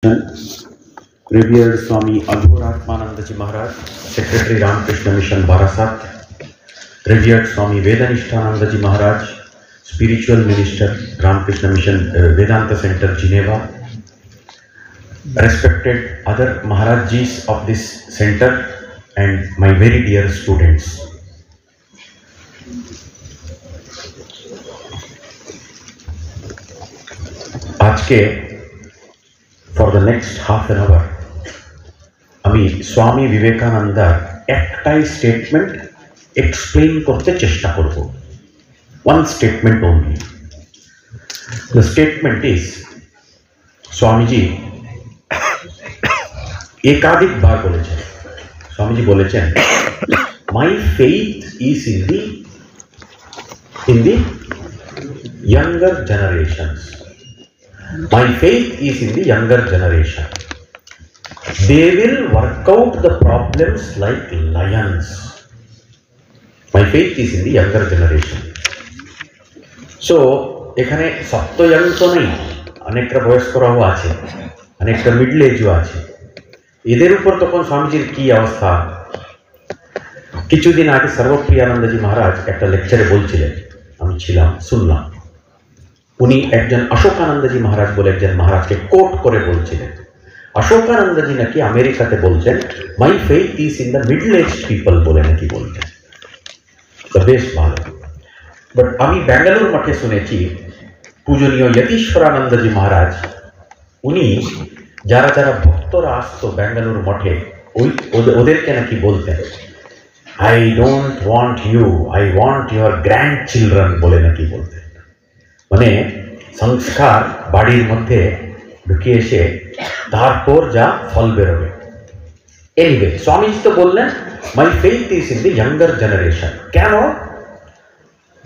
Revered Swami Adhuratmanandaji Maharaj, Secretary Ramakrishna Mission Barasat, Revered Swami Vedanishtanandaji Maharaj, Spiritual Minister, Ramakrishna Mission Vedanta Center, Geneva, respected other Maharajis of this center, and my very dear students. Ajke, for the next half an hour, আমি স্বামী বিবেকানন্দার একটাই statement explain করতে চেষ্টা করব। One statement only. The statement is, Swamiji একাধিকবার বলেছেন, স্বামীজি বলেছেন, my faith is in the younger generations. My faith is in the younger generation. They will work out the problems like lions. My faith is in the younger generation. So, এখানে সত্য young তো নেই, অনেকটা বয়স্করাও আছে, অনেকটা middle এজও আছে। এদের উপর তখন স্বামীজির কি অবস্থা? কিছুদিন আগে সর্বপ্রিয়ানন্দজি মহারাজ একটা লেকচারে বলছিলেন, আমি ছিলাম, শুনলাম। উনি একজন অশোকানন্দজি মহারাজ বলে একজন মহারাজকে কোট করে বলছিলেন। অশোকানন্দজি নাকি আমেরিকাতে বলছেন, my faith is in the middle age people বলে নাকি বলছেন। তো বেশ ভালো। বাট আমি ব্যাঙ্গালোর মঠে শুনেছি পূজনীয় যতীশ্বরানন্দজি মহারাজ, উনি যারা যারা ভক্তরা আসতো ব্যাঙ্গালোর মঠে, ওদেরকে নাকি বলতেন, I don't want you, I want your grandchildren বলে নাকি বলতেন। মানে সংস্কার বাড়ির মধ্যে ঢুকিয়ে এসে তারপর যা ফল বেরোবে। এনিওয়ে, স্বামীজি তো বললেন, my faith is in the younger generation. কেন?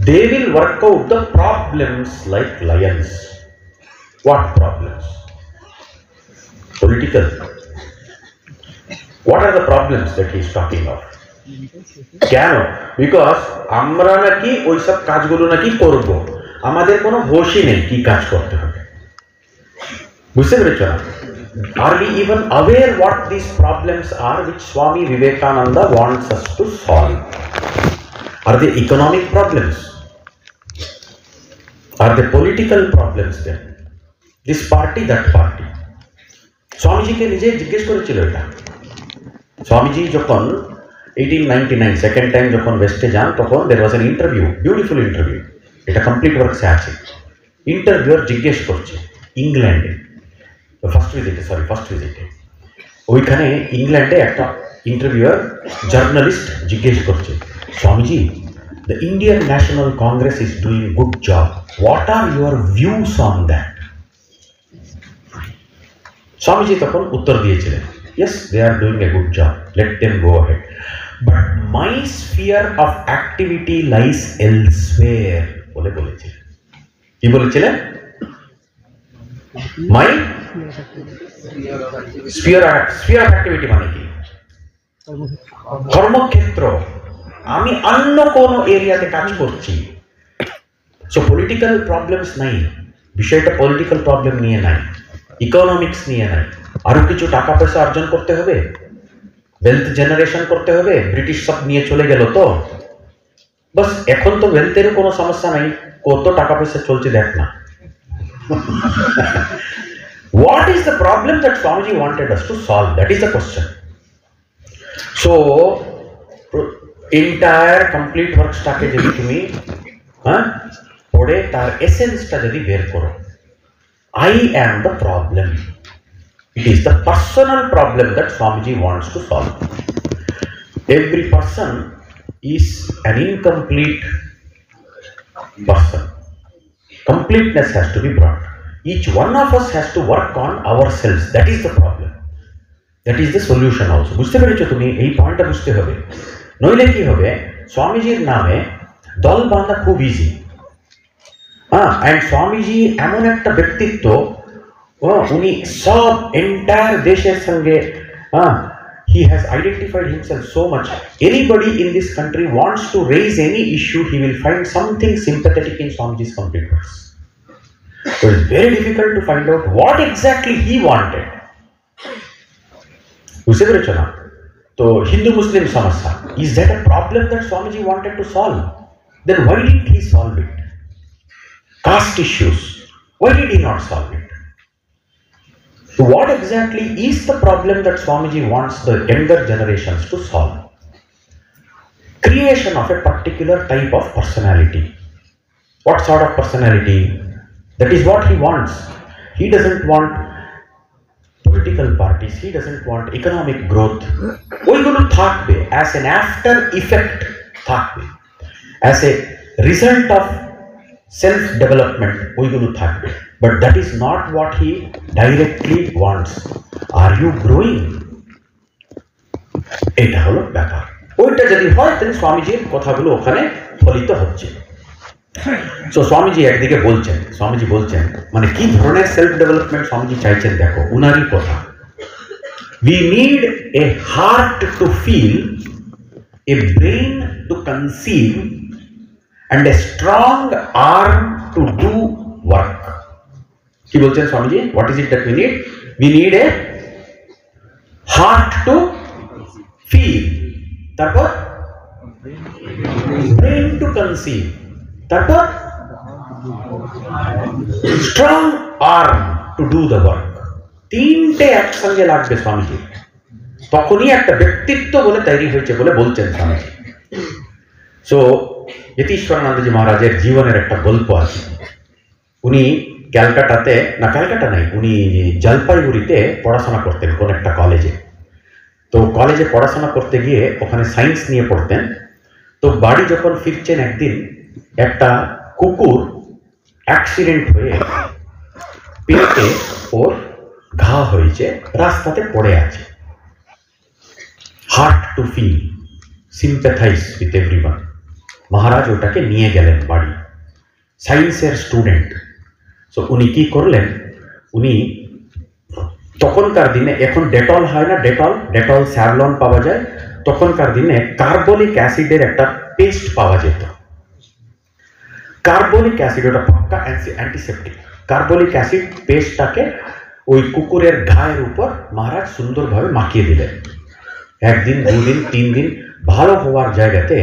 They will work out the problems like lions. What problems? Political. What are the problems that he is talking of? কেন? বিকজ আমরা নাকি ওইসব কাজগুলো নাকি করব, আমাদের কোনো হোশই নেই কি কাজ করতে হবে। বুঝতে পেরেছ না? Are we even aware what these problems are which Swami Vivekananda wants us to solve? Are they economic problems? Are they political problems then? This party, that party. স্বামীজিকে নিজে জিজ্ঞেস করেছিল এটা। স্বামীজি যখন 1899 সেকেন্ড টাইম যখন ওয়েস্টে যান, তখন there was an interview, beautiful interview. এটা complete ওয়ার্কসে আছে। ইন্টারভিউয়ার জিজ্ঞেস করছে ইংল্যান্ডে, ফার্স্ট ভিজিটে ওইখানে ইংল্যান্ডে একটা ইন্টারভিউয়ার জার্নালিস্ট জিজ্ঞেস করছে, Swamiji, the Indian National Congress is doing good job, what are your views on that? Swamiji তখন উত্তর দিয়েছিলেন, yes, they are doing a good job, let them go ahead, but my sphere of activity lies elsewhere বলে বলেছিলেন। কি বলেছিলেন? মাই sphere of activity মানে কি? কর্মক্ষেত্র। আমি অন্য কোন এরিয়াতে কাজ করছি। সো পলিটিক্যাল প্রবলেমস নাই, বিষয়টা পলিটিক্যাল প্রবলেম নিয়ে নাই, ইকোনমিক্স নিয়ে নাই। আরো কিছু টাকা পয়সা অর্জন করতে হবে, ওয়েলথ জেনারেশন করতে হবে। ব্রিটিশ সব নিয়ে চলে গেল তো বাস, এখন তো ওয়েলথেরও কোনো সমস্যা নাই, কত টাকা পয়সা চলছে দেখ না। What is the problem that Swamiji wanted us to solve? That is the question. So, entire complete worksটাকে যদি তুমি পড়ে তার এসেন্সটা যদি বের করো, I am the problem. It is the personal problem that Swamiji wants to solve. Every person is an incomplete person. Completeness has to be brought. Each one of us has to work on ourselves. That is the problem. That is the solution also. বুঝতে পেরেছো তুমি? এই পয়েন্টটা বুঝতে হবে, নইলে কি হবে, স্বামীজির নামে দল বাঁধা খুব ইজি। অ্যান্ড স্বামীজি এমন একটা ব্যক্তিত্ব, উনি সব এন্টায়ার দেশের সঙ্গে he has identified himself so much. Anybody in this country wants to raise any issue, he will find something sympathetic in Swamiji's complete works. So it's very difficult to find out what exactly he wanted. বুঝতে পেরেছ না? তো হিন্দু মুসলিম সমস্যা, is that a problem that Swamiji wanted to solve? Then why didn't he solve it? Caste issues, why did he not solve it? So what exactly is the problem that Swamiji wants the younger generations to solve? Creation of a particular type of personality. What sort of personality? That is what he wants. He doesn't want political parties, he doesn't want economic growth. ওইগুলো থাকবে as an after effect, থাকবে as a result of self development, ওইগুলো থাকবে, but that is not what he directly wants. Are you growing? এটা হলো ব্যাপার। ওইটা যদি হয় তাহলে স্বামীজির কথাগুলো ওখানে ফলিত হচ্ছে। সো স্বামীজি একদিকে বলছেন, স্বামীজি বলছেন মানে কি ধরনের সেলফ ডেভেলপমেন্ট স্বামীজি চাইছেন, দেখো উনারই কথা। We need a heart to feel, a brain to conceive, and a strong arm to do work. কি বলছেন Swamiji? What is it that we need? We need a heart to feel, তারপর brain to conceive, তারপর strong arm to do the work. তিনটে একসঙ্গে লাগবে স্বামীজি, তখনই একটা ব্যক্তিত্ব বলে তৈরি হয়েছে বলে বলছেন স্বামীজি। সো যতীশ্বরানন্দজি মহারাজের জীবনের একটা গল্প আছে। উনি ক্যালকাটাতে, না ক্যালকাটা নাই, উনি জলপাইগুড়িতে পড়াশোনা করতেন কোন একটা কলেজে। তো কলেজে পড়াশোনা করতে গিয়ে ওখানে সায়েন্স নিয়ে পড়তেন। তো বাড়ি যখন ফিরছেন একদিন একটা কুকুর অ্যাক্সিডেন্ট হয়ে পেটে ওর ঘা হয়েছে, রাস্তাতে পড়ে আছে। Heart to feel, sympathize with everyone. Maharaj ওটাকে নিয়ে গেলেন বাড়ি, সায়েন্সের স্টুডেন্ট। সো উনি কি করলেন, উনি তখনকার দিনে, এখন ডেটল হয় না, ডেটল স্যাভলন পাওয়া যায়, তখনকার দিনে কার্বলিক অ্যাসিডের একটা পেস্ট পাওয়া যেত। কার্বলিক অ্যাসিড, ওটা পাক্কা অ্যান্টিসেপ্টিক। কার্বলিক অ্যাসিড পেস্টটাকে ওই কুকুরের ঘায়ের উপর মহারাজ সুন্দরভাবে মাখিয়ে দিলেন। একদিন, দুদিন, 3 দিন ভালো হওয়ার জায়গাতে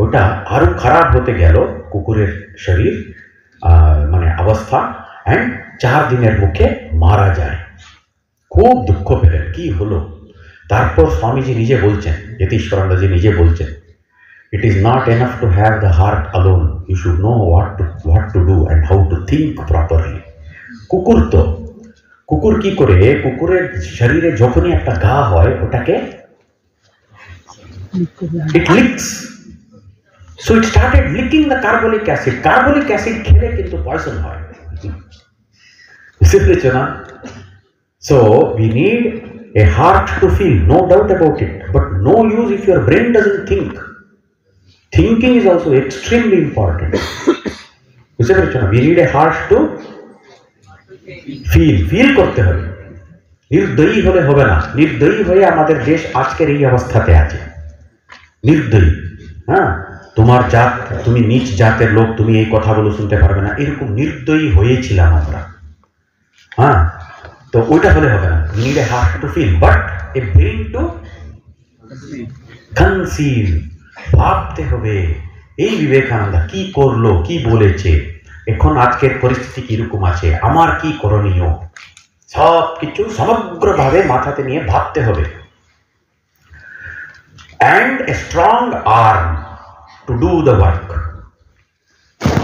ওটা আরো খারাপ হতে গেল কুকুরের শরীর, মানে অবস্থা, অ্যান্ড 4 দিনের মুখে মারা যায়। খুব দুঃখ পেলেন, কি হলো। তারপর স্বামীজি নিজে বলছেন, যতীশ্বরানন্দজি নিজে বলছেন, it is not enough to have the heart alone, you should know what to do and how to think properly. কুকুর কি করে, কুকুরের শরীরে যখনই একটা ঘা হয় ওটাকে it licks, so it started licking the carbolic acid. Carbolic acid খেলে কিন্তু পয়জন হয়, বুঝতে পেরেছো না? So we need a heart to feel, no doubt about it, but no use if your brain doesn't think. Thinking is also extremely important. বুঝতে পেরেছো না? We need a heart to feel করতে হবে। নির্দয়ী হলে হবে না। নির্দয়ী হয়ে আমাদের দেশ আজকের এই অবস্থাতে আছে। নির্দয়ী, হ্যাঁ, তোমার জাত, তুমি নিচ জাতের লোক, তুমি এই কথাগুলো শুনতে পারবে না, এরকম নির্দয়ী হয়েছিলাম আমরা। হ্যাঁ, তো ওইটা হলে হবে না। We need a heart to feel, but a brain to conceive. ভাবতে হবে এই বিবেকানন্দ কি করলো, কি বলেছে, এখন আজকের পরিস্থিতি কিরকম আছে, আমার কি করণীয়, সব কিছু সমগ্রভাবে মাথাতে নিয়ে ভাবতে হবে। and a strong arm to do the work.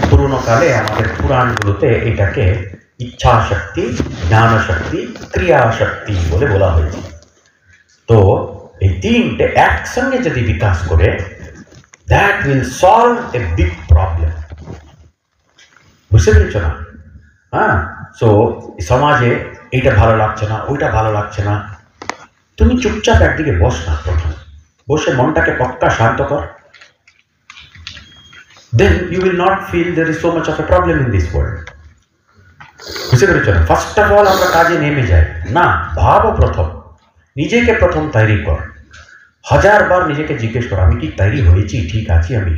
পুরনো কালে আমাদের পুরাণগুলোতে এটাকে ইচ্ছা শক্তি, জ্ঞান শক্তি, ক্রিয়া শক্তি বলে বলা হয়েছে। তো এই তিনটে একসঙ্গে যদি বিকাশ করে, that will solve a big problem. বুঝতে পেরেছ না? হ্যাঁ, সো সমাজে এইটা ভালো লাগছে না, ওইটা ভালো লাগছে না, তুমি চুপচাপ একদিকে বস না, প্রথম বসে মনটাকে পক্কা শান্ত কর। Then you will not feel there is so much of a problem in this world. বুঝতে পেরেছ না? ফার্স্ট অফ অল আমরা কাজে নেমে যাই না, ভাবো প্রথম, নিজেকে প্রথম তৈরি কর। 1000 বার নিজেকে জিজ্ঞেস করো, আমি কি তৈরি হয়েছি, ঠিক আছি আমি?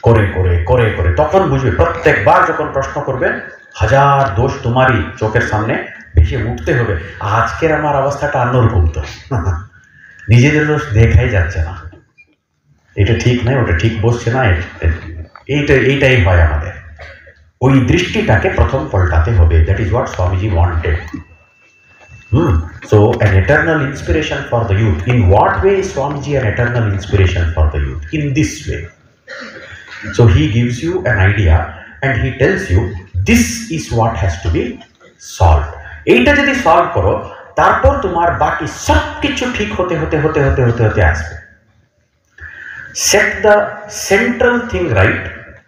করে করে করে করে তখন বুঝবে। প্রত্যেকবার যখন প্রশ্ন করবে, 1000 দোষ তোমারই চোখের সামনে ভেসে উঠতে হবে। আজকের আমার অবস্থাটা অন্যরকম, তো নিজেদের দোষ দেখাই যাচ্ছে না, এটা ঠিক নয়, ওটা ঠিক বসছে না, এইটাই হয় আমাদের। ওই দৃষ্টিটাকে প্রথম পাল্টাতে হবে। That is what Swamiji wanted. So an eternal inspiration for the youth. In what way is Swamiji an eternal inspiration for the youth? In this way. So he gives you an idea and he tells you this is what has to be solved. এইটা যদি solve করো তারপর তোমার বাকি সব কিছু ঠিক হতে হতে হতে হতে হতে হতে আসবে। Set the central thing right,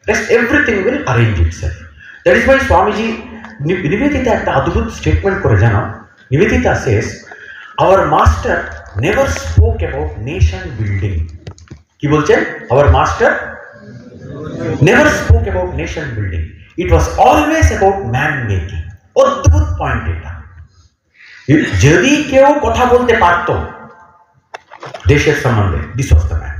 rest everything will arrange itself. That is why Swamiji Nivedita একটা অদ্ভুত স্টেটমেন্ট করে, জানো, Nivedita says our master never spoke about nation building. কি বলছেন? Our master never spoke about nation building. It was always about man making. অদ্ভুত point এটা। যদি কেউ কথা বলতে পারতো দেশের সম্বন্ধে, this was the man.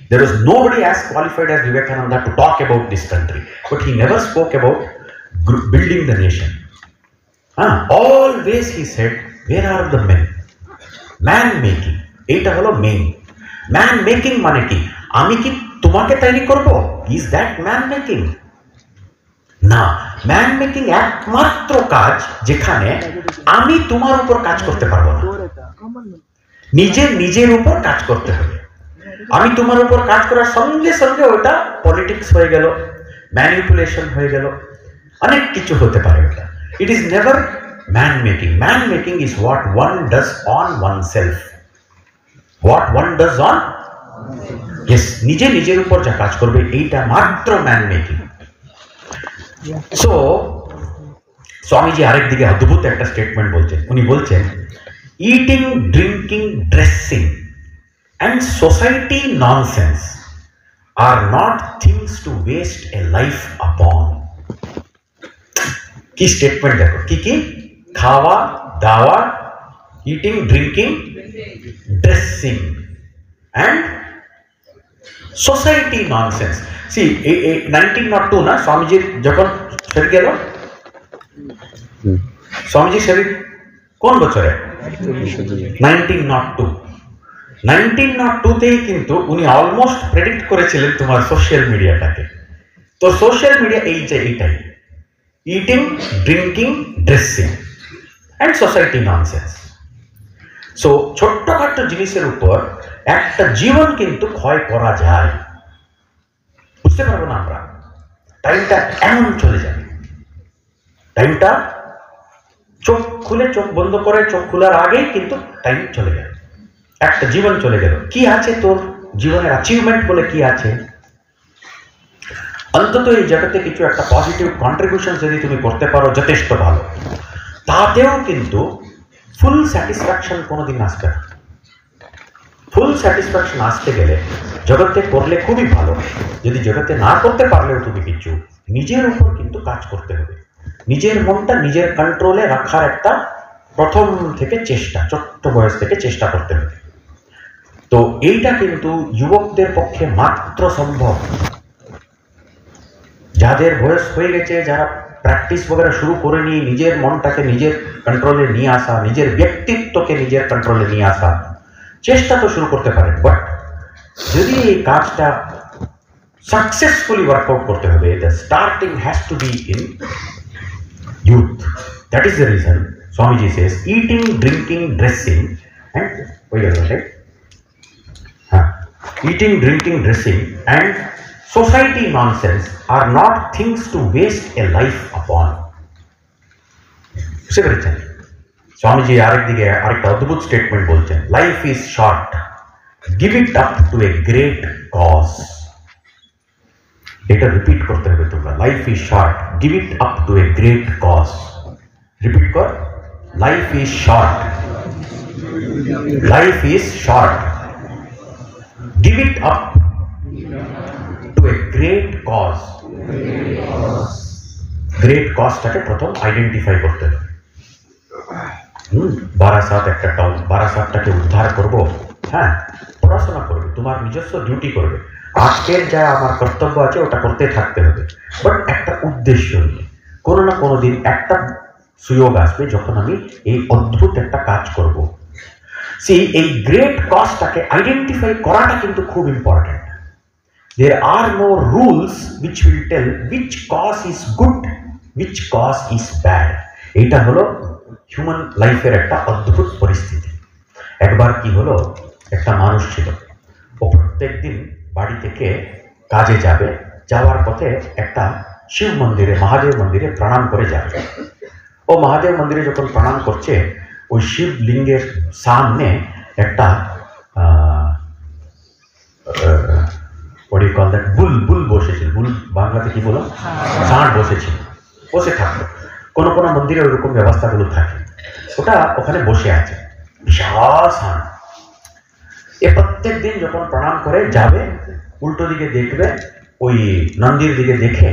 There was nobody as qualified as Vivekananda to talk about this country, but he never spoke about building the nation. Always he said, where are the men? Man making. এইটা হলো main. Man making মানে কি? আমি কি তোমাকে তৈরি করব? Is that man making? না, ম্যান মেকিং একমাত্র কাজ যেখানে আমি তোমার উপর কাজ করতে পারবো না, নিজের উপর কাজ করতে হবে। আমি তোমার উপর কাজ করার সঙ্গে সঙ্গে ওটা পলিটিক্স হয়ে গেল, ম্যানিপুলেশন হয়ে গেল, অনেক কিছু হতে পারে ওটা। It is never man making. Man making is what one does on one self, what one does on, yes, নিজের উপর যা কাজ করবে এইটা মাত্র ম্যান মেকিং। সো স্বামীজি আরেক দিকে অদ্ভুত একটা স্টেটমেন্ট বলছেন। উনি বলছেন, eating, drinking, dressing and society nonsense are not things to waste a life upon. কি স্টেটমেন্ট দেখো, কি কি? খাওয়া দাওয়া, eating, drinking, dressing and society nonsense. See, 1902 না স্বামীজির যখন শরীর গেল, স্বামীজির শরীর কোন বছরে? 1902। 1902তেই কিন্তু উনি অলমোস্ট প্রেডিক্ট করেছিলেন তোমার সোশ্যাল মিডিয়াটাকে। তো সোশ্যাল মিডিয়া এইটাই, eating, drinking, dressing and society nonsense. So ছোট্টখাট্ট জিনিসের উপর একটা জীবন কিন্তু ক্ষয় করা যায়, বুঝতে পারবো না আমরা। টাইমটা এমন চলে যাবে, টাইমটা চোখ খুলে চোখ বন্ধ করে চোখ খোলার আগেই কিন্তু টাইম চলে যাবে, একটা জীবন চলে গেল। কি আছে তোর জীবনের অ্যাচিভমেন্ট বলে কি আছে? অন্তত এই জগতে কিছু একটা পজিটিভ কন্ট্রিবিউশন যদি তুমি করতে পারো, যথেষ্ট ভালো। তাতেও কিন্তু ফুল স্যাটিসফ্যাকশন কোনোদিন আসবে না। ফুল স্যাটিসফ্যাকশন আসতে গেলে জগতে করলে খুবই ভালো, যদি জগতে না করতে পারলেও তুমি কিছু নিজের উপর কিন্তু কাজ করতে হবে। নিজের মনটা নিজের কন্ট্রোলে রাখার একটা প্রথম থেকে চেষ্টা, ছোট্ট বয়স থেকে চেষ্টা করতে হবে। তো এইটা কিন্তু যুবকদের পক্ষে মাত্র সম্ভব। যাদের বয়স হয়ে গেছে, যারা প্র্যাকটিস বগেরা শুরু করে নিয়ে নিজের মনটাকে নিজের কন্ট্রোলে নিয়ে আসা, নিজের ব্যক্তিত্বকে নিজের কন্ট্রোলে নিয়ে আসা, চেষ্টা তো শুরু করতে পারেন। বাট যদি এই কাজটা সাকসেসফুলি ওয়ার্কআউট করতে হবে, the starting has to be in youth. That is the reason Swamiji says eating, drinking, dressing and eating, drinking, dressing and society nonsense are not things to waste a life upon. বুঝতে পেরেছেন? স্বামীজি আরেকদিকে আরেকটা অদ্ভুত statement বলছেন, life is short, give it up to a great cause. এটা repeat করতে হবে তোমরা, life is short, give it up to a great cause. Repeat কর, life is short, life is short, give it up to a great cause. Great কজটাকে প্রথম identify করতে হবে। বারাসাত একটা টাউন, বারাসাতটাকে উদ্ধার করব, হ্যাঁ, পড়াশোনা করবে, তোমার নিজস্ব ডিউটি করবে, আজকের যা আমার কর্তব্য আছে ওটা করতে থাকতে হবে, বাট একটা উদ্দেশ্য নিয়ে। কোনো না কোনো দিন একটা সুযোগ আসবে যখন আমি এই অদ্ভুত একটা কাজ করব। এই গ্রেট কজটাকে আইডেন্টিফাই করাটা কিন্তু খুব important. There are no rules which will tell which cause is good, which cause is bad. এটা হলো হিউম্যান লাইফের একটা অদ্ভুত পরিস্থিতি। একবার কি হলো, একটা মানুষ ছিল, ও প্রত্যেকদিন বাড়ি থেকে কাজে যাবে, যাওয়ার পথে একটা শিব মন্দিরে, মহাদেব মন্দিরে প্রণাম করে যাবে। ও মহাদেব মন্দিরে যখন প্রণাম করছে, ওই শিবলিঙ্গের সামনে একটা বুল বসেছিল। বুল বাংলাতে কি বলো? ষাঁড় বসেছিল, বসে থাকতো। কোনো কোনো মন্দিরে ওইরকম ব্যবস্থাগুলো থাকে। ওটা ওখানে বসে আছে, বিশাল ষাঁড়। এ প্রত্যেক দিন যখন প্রণাম করে যাবে, উল্টো দিকে দেখবে, ওই নন্দীর দিকে দেখে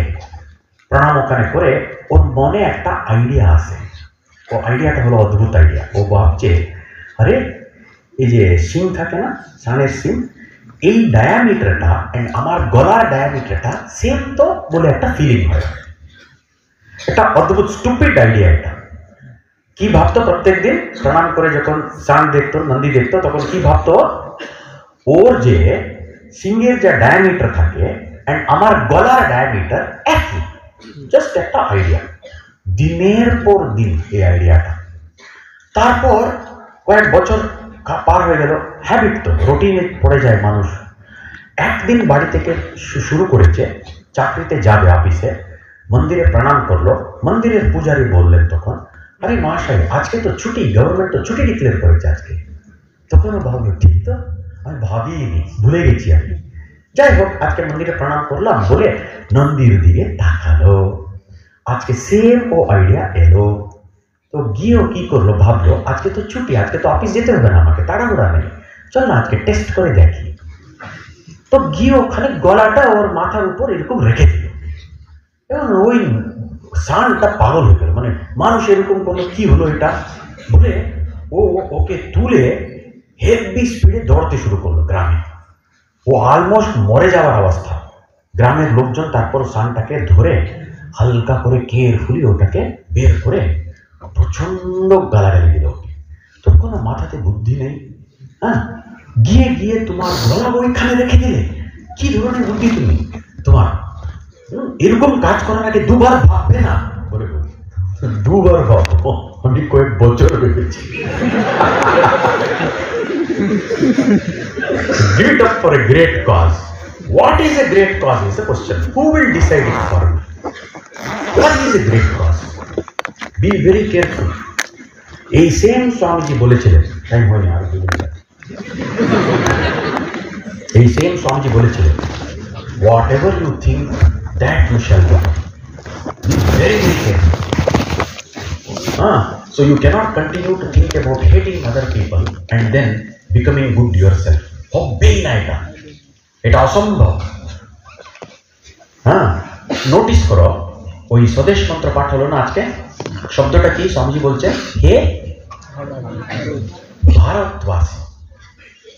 প্রণাম ওখানে করে ওর মনে একটা আইডিয়া আসে। ও আইডিয়াটা হলো অদ্ভুত আইডিয়া। ও ভাবছে, আরে এই যে সিং থাকে না, ষাঁড়ের সিং, এই ডায়ামিটারটা এন্ড আমার গলার ডায়ামিটারটা সেম তো বলে একটা ফিলিং হয়। একটা অদ্ভুত স্টুপিড আইডিয়া এটা। কি ভাবতো প্রত্যেক দিন প্রণাম করে যখন ষাঁড় দেখতো, নন্দী দেখতো, তখন কি ভাবতো, ওর যে সিংহের যে ডায়ামিটার থাকে এন্ড আমার গলার ডায়ামিটার একই। জাস্ট একটা আইডিয়া। দিনের পর দিন এই আইডিয়াটা। তারপর কয়েক বছর পার হয়ে গেল। হ্যাবিট তো, রুটিনে পড়ে যায় মানুষ। একদিন বাড়ি থেকে শুরু করেছে, চাকরিতে যাবে অফিসে, মন্দিরে প্রণাম করলো। মন্দিরের পূজারী বললেন তখন, আরে মহাশয় আজকে তো ছুটি, গভর্নমেন্ট তো ছুটি ডিক্লেয়ার করেছে আজকে। তখনও ভাবলো, ঠিক তো, আমি ভাবিনি, ভুলে গেছি আমি। যাই হোক, আজকে মন্দিরে প্রণাম করলাম বলে নন্দীর দিকে তাকালো। আজকে সেম ও আইডিয়া এলো। তো গিয়েও কি করলো, ভাবলো আজকে তো ছুটি, আজকে তো অফিস যেতে হবে না আমাকে, তাড়াহুড়া নেই, চল না আজকে টেস্ট করে দেখি। তো গিয়ে ওখানে গলাটা ওর মাথার উপর এরকম রেখে দিল। এবং ওই ষাঁড়টা পাগল হয়ে গেল, মানে মানুষ এরকম করলো, কি হলো এটা বলে ও ওকে তুলে হেভি স্পিডে দৌড়তে শুরু করলো গ্রামে। ও অলমোস্ট মরে যাওয়ার অবস্থা। গ্রামের লোকজন তারপর ষাঁড়টাকে ধরে হালকা করে কেয়ারফুলি ওটাকে বের করে প্রচন্ড গালাগালি দিল। তোর কোনো মাথাতে বুদ্ধি নেই? হ্যাঁ, গিয়ে গিয়ে তোমার গলা ওইখানে রেখে দিলে, কি ধরনের বুদ্ধি তুমি তোমার? এরকম কাজ করার আগে দুবার ভাববে না? বলে বলি, দুবার ভাববো, আমি কয়েক বছর ভেবেছি। Give it up for a great cause. What is a great cause is the question. Who will decide it for me? What is a great cause? Be very careful. এই সেম স্বামীজি বলেছিলেন, টাইম হয়নি আর কি বলবেন। এই same Swamiji বলেছিলেন, whatever you think that you shall do. Be very very careful. So you cannot continue to think about hating other people and then becoming good yourself. হবেই না এটা, এটা অসম্ভব। নোটিস করো, ওই স্বদেশ মন্ত্র পাঠ হলো না আজকে, শব্দটা কি স্বামীজি বলছে? হে ভারতবাসী।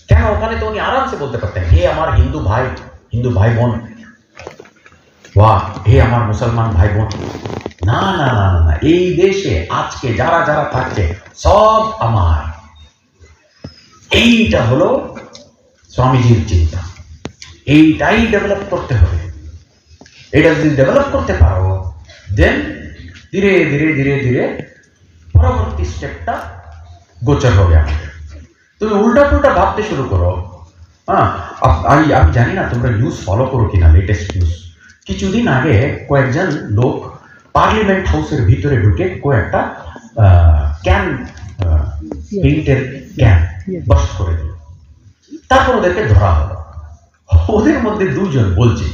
কেন? ওখানে তো উনি আরামসে বলতে পারতেন, হে আমার হিন্দু ভাই বোন, বাহ, হে আমার মুসলমান ভাই বোন। না না না না, এই দেশে আজকে যারা যারা থাকছে সব আমার। এইটা হলো স্বামীজির চিন্তা। এইটাই ডেভেলপ করতে হবে। এটা যদি ডেভেলপ করতে পারো, দেন ধীরে ধীরে ধীরে ধীরে পরবর্তী স্টেপটা গোচর হবে আমাদের। তুমি উল্টা পুল্টা ভাবতে শুরু করো। আমি জানি না তোমরা নিউজ ফলো করো কিনা, লেটেস্ট নিউজ। কিছুদিন আগে কয়েকজন লোক পার্লামেন্ট হাউসের ভিতরে ঢুকে কয়েকটা ক্যান, পেইন্টের ক্যান বাস্ট করে দিল। তারপর ওদেরকে ধরা হলো। ওদের মধ্যে দুজন বলছে,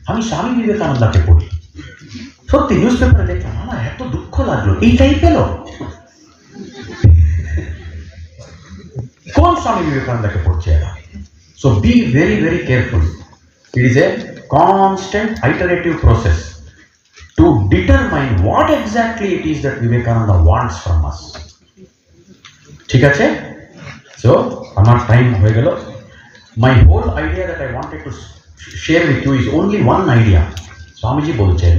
আমি স্বামী বিবেকানন্দকে পড়ি। সত্যি নিউজ পেপারে দেখলাম, আমার এত দুঃখ লাগলো, এইটাই পেল। কোন স্বামী বিবেকানন্দকে পড়ছে এরা? So be very very careful. It is a constant iterative process to determine what exactly it is that Vivekananda wants from us. ঠিক আছে? So আমার টাইম হয়ে গেল। My whole idea that I wanted to share with you is only one idea. Swamiji বলছেন,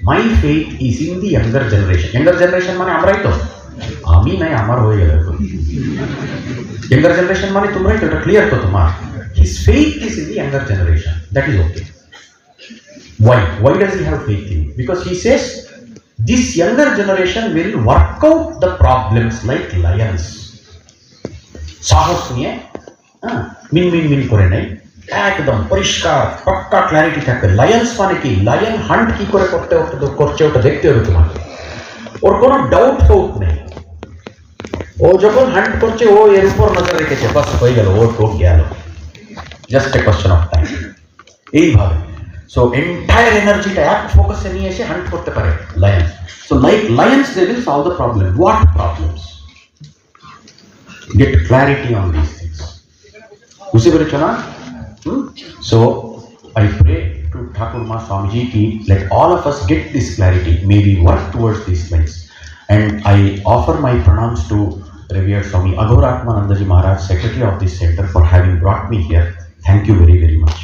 My faith is in the younger generation. Younger generation মানে আমরাই তো, আমি নাই আমার হয়ে গেল। Younger generation মানে তোমরাই তো, এটা ক্লিয়ার তো তোমার। His faith is in the younger generation. That is okay. Why? Why does he have faith in it? Because he says this younger generation will work out the problems like lions. সাহস নিয়ে মিন মিন মিন করে নেই, একদম পরিষ্কার পাক্কা clarity থাকবে। Lions মানে কি, লায়ন হান্ট কি করে করছে ওটা দেখতে হবে তোমাকে। ওর কোনো ডাউট ফোট নেই, ও যখন হান্ট করছে ও এর উপর নজর রেখেছে, বাস হয়ে গেল, ওর টোপ গেল, just a question of time. এইভাবে সো এন্টায়ার এনার্জিটা এক ফোকাসে নিয়ে এসে হান্ট করতে পারে lions. So like lions they will solve the problem. What problems? Get clarity on these things. বুঝতে পেরেছো না? So I pray to Thakur Ma Swamiji ki let all of us get this clarity, maybe work towards these things. And I offer my pranams to Revered Swami Aghoratmanandaji Maharaj, Secretary of this center, for having brought me here. Thank you very, very much.